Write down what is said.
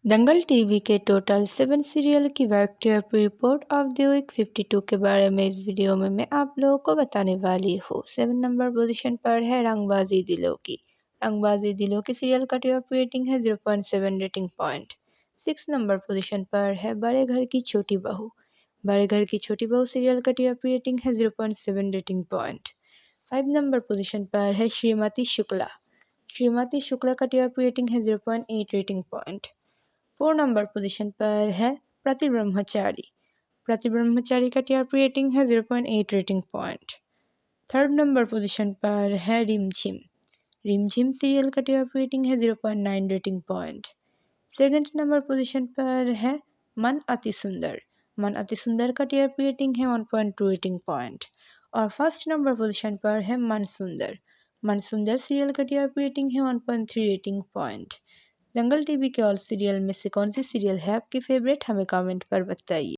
दंगल TV के total 7 serial की web report of the week 52 के बारे में इस वीडियो में मैं आप लोगों को बताने वाली हूँ। 7 नंबर पोजीशन पर है रंगबाजी दिलों की। रंगबाजी दिलों की सीरियल का टीआरपी रेटिंग है 0.7 रेटिंग पॉइंट। 6 नंबर पोजीशन पर है बड़े घर की छोटी बहू। बड़े घर की छोटी बहू सीरियल का टीआरपी रेटिंग है 0.7 रेटिंग पॉइंट। 5 नंबर पोजीशन पर है श्रीमती शुक्ला। श्रीमती शुक्ला का टीआरपी रेटिंग है 0.8 रेटिंग पॉइंट। 4 नंबर पोजीशन पर है प्रति ब्रह्मचारी। प्रति ब्रह्मचारी का टीआरपी रेटिंग है 0.8 rating point. 3rd number position पर है रिमझिम। रिमझिम सीरियल का टीआरपी रेटिंग है 0.9 rating point. 2nd number position पर है मन अति सुंदर। मन अति सुंदर का टीआरपी रेटिंग है 1.2 रेटिंग पॉइंट। और 1st नंबर पोजीशन पर है मन सुंदर। मन सुंदर सीरियल का टीआरपी रेटिंग है 1.3 रेटिंग पॉइंट। दंगल टीवी के ऑल सीरियल में से कौन सी सीरियल है आपकी फेवरेट, हमें कमेंट पर बताइए।